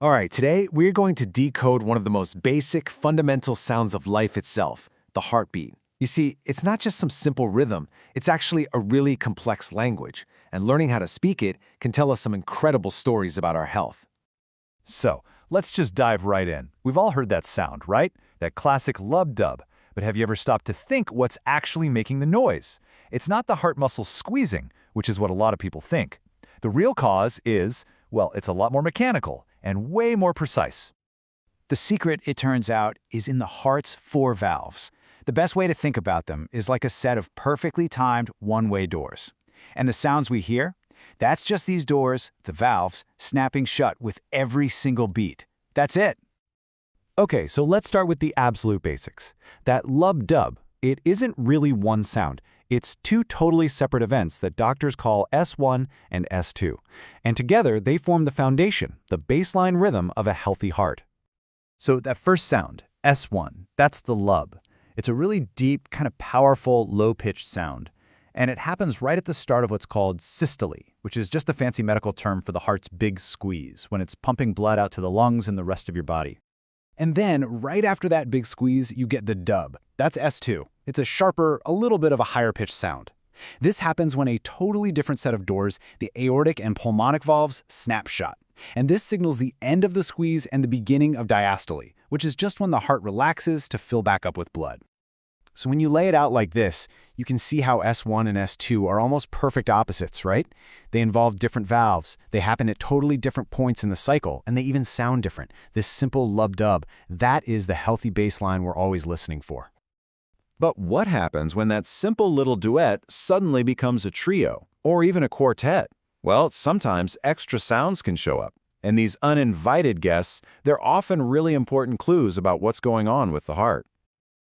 All right, today we're going to decode one of the most basic, fundamental sounds of life itself, the heartbeat. You see, it's not just some simple rhythm, it's actually a really complex language, and learning how to speak it can tell us some incredible stories about our health. So, let's just dive right in. We've all heard that sound, right? That classic lub-dub. But have you ever stopped to think what's actually making the noise? It's not the heart muscles squeezing, which is what a lot of people think. The real cause is, well, it's a lot more mechanical and way more precise. The secret, it turns out, is in the heart's four valves. The best way to think about them is like a set of perfectly timed one-way doors. And the sounds we hear? That's just these doors, the valves, snapping shut with every single beat. That's it. Okay, so let's start with the absolute basics. That lub-dub, it isn't really one sound. It's two totally separate events that doctors call S1 and S2. And together, they form the foundation, the baseline rhythm of a healthy heart. So that first sound, S1, that's the lub. It's a really deep, kind of powerful, low-pitched sound. And it happens right at the start of what's called systole, which is just a fancy medical term for the heart's big squeeze, when it's pumping blood out to the lungs and the rest of your body. And then, right after that big squeeze, you get the dub. That's S2. It's a sharper, a little bit of a higher-pitched sound. This happens when a totally different set of doors, the aortic and pulmonic valves, snap shut. And this signals the end of the squeeze and the beginning of diastole, which is just when the heart relaxes to fill back up with blood. So when you lay it out like this, you can see how S1 and S2 are almost perfect opposites, right? They involve different valves, they happen at totally different points in the cycle, and they even sound different. This simple lub-dub, that is the healthy baseline we're always listening for. But what happens when that simple little duet suddenly becomes a trio, or even a quartet? Well, sometimes extra sounds can show up. And these uninvited guests, they're often really important clues about what's going on with the heart.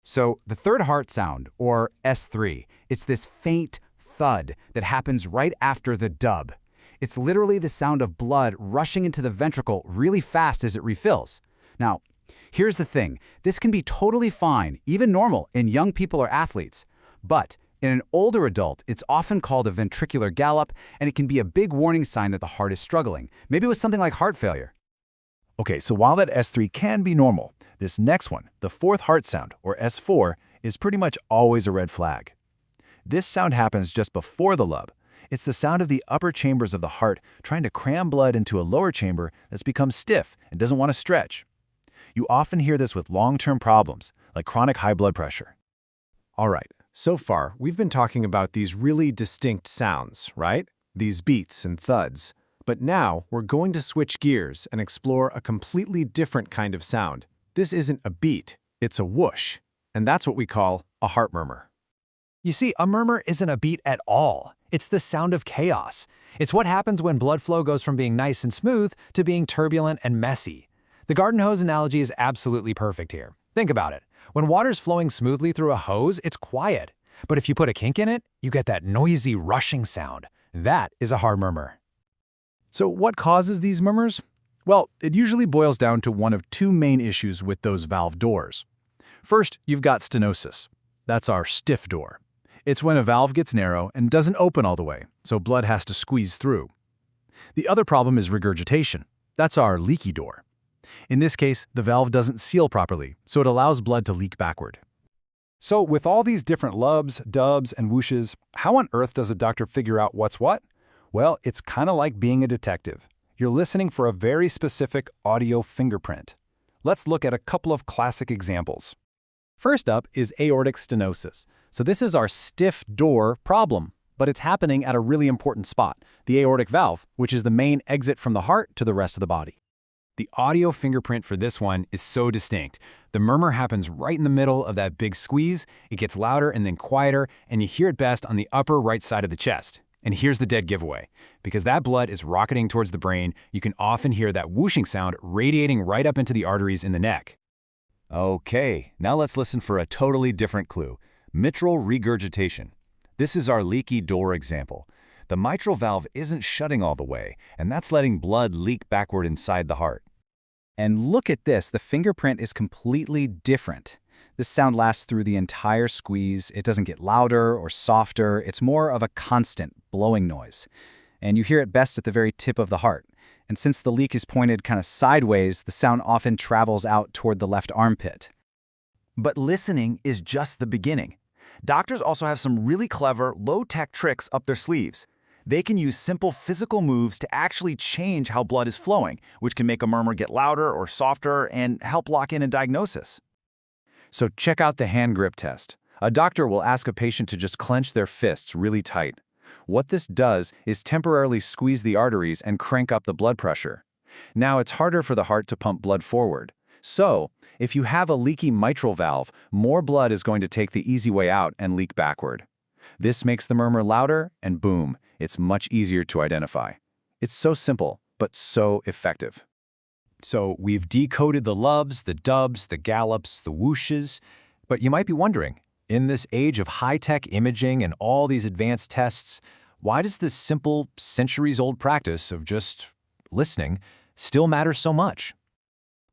So the third heart sound, or S3, it's this faint thud that happens right after the dub. It's literally the sound of blood rushing into the ventricle really fast as it refills. Now, here's the thing. This can be totally fine, even normal, in young people or athletes. But in an older adult, it's often called a ventricular gallop, and it can be a big warning sign that the heart is struggling, maybe with something like heart failure. Okay, so while that S3 can be normal, this next one, the fourth heart sound, or S4, is pretty much always a red flag. This sound happens just before the lub. It's the sound of the upper chambers of the heart trying to cram blood into a lower chamber that's become stiff and doesn't want to stretch. You often hear this with long-term problems, like chronic high blood pressure. All right, so far we've been talking about these really distinct sounds, right? These beats and thuds. But now we're going to switch gears and explore a completely different kind of sound. This isn't a beat, it's a whoosh, and that's what we call a heart murmur. You see, a murmur isn't a beat at all. It's the sound of chaos. It's what happens when blood flow goes from being nice and smooth to being turbulent and messy. The garden hose analogy is absolutely perfect here. Think about it. When water's flowing smoothly through a hose, it's quiet. But if you put a kink in it, you get that noisy rushing sound. That is a heart murmur. So what causes these murmurs? Well, it usually boils down to one of two main issues with those valve doors. First, you've got stenosis. That's our stiff door. It's when a valve gets narrow and doesn't open all the way, so blood has to squeeze through. The other problem is regurgitation. That's our leaky door. In this case, the valve doesn't seal properly, so it allows blood to leak backward. So with all these different lubs, dubs, and whooshes, how on earth does a doctor figure out what's what? Well, it's kind of like being a detective. You're listening for a very specific audio fingerprint. Let's look at a couple of classic examples. First up is aortic stenosis. So this is our stiff door problem, but it's happening at a really important spot, the aortic valve, which is the main exit from the heart to the rest of the body. The audio fingerprint for this one is so distinct. The murmur happens right in the middle of that big squeeze, it gets louder and then quieter, and you hear it best on the upper right side of the chest. And here's the dead giveaway. Because that blood is rocketing towards the brain, you can often hear that whooshing sound radiating right up into the arteries in the neck. Okay, now let's listen for a totally different clue. Mitral regurgitation. This is our leaky door example. The mitral valve isn't shutting all the way, and that's letting blood leak backward inside the heart. And look at this, the fingerprint is completely different. This sound lasts through the entire squeeze. It doesn't get louder or softer. It's more of a constant blowing noise. And you hear it best at the very tip of the heart. And since the leak is pointed kind of sideways, the sound often travels out toward the left armpit. But listening is just the beginning. Doctors also have some really clever, low-tech tricks up their sleeves. They can use simple physical moves to actually change how blood is flowing, which can make a murmur get louder or softer and help lock in a diagnosis. So check out the hand grip test. A doctor will ask a patient to just clench their fists really tight. What this does is temporarily squeeze the arteries and crank up the blood pressure. Now it's harder for the heart to pump blood forward. So, if you have a leaky mitral valve, more blood is going to take the easy way out and leak backward. This makes the murmur louder, and boom, it's much easier to identify. It's so simple, but so effective. So we've decoded the lubs, the dubs, the gallops, the whooshes. But you might be wondering, in this age of high-tech imaging and all these advanced tests, why does this simple, centuries-old practice of just listening still matter so much?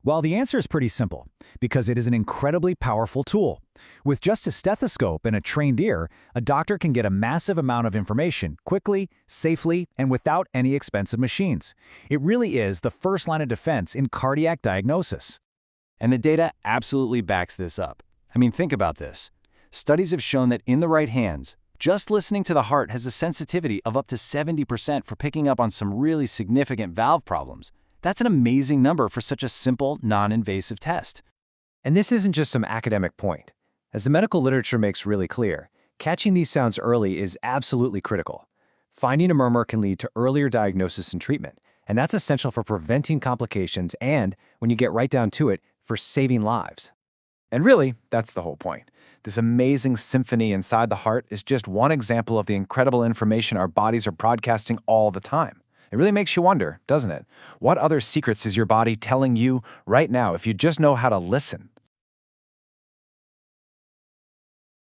Well, the answer is pretty simple, because it is an incredibly powerful tool. With just a stethoscope and a trained ear, a doctor can get a massive amount of information quickly, safely, and without any expensive machines. It really is the first line of defense in cardiac diagnosis. And the data absolutely backs this up. I mean, think about this. Studies have shown that in the right hands, just listening to the heart has a sensitivity of up to 70% for picking up on some really significant valve problems. That's an amazing number for such a simple, non-invasive test. And this isn't just some academic point. As the medical literature makes really clear, catching these sounds early is absolutely critical. Finding a murmur can lead to earlier diagnosis and treatment, and that's essential for preventing complications and, when you get right down to it, for saving lives. And really, that's the whole point. This amazing symphony inside the heart is just one example of the incredible information our bodies are broadcasting all the time. It really makes you wonder, doesn't it? What other secrets is your body telling you right now if you just know how to listen?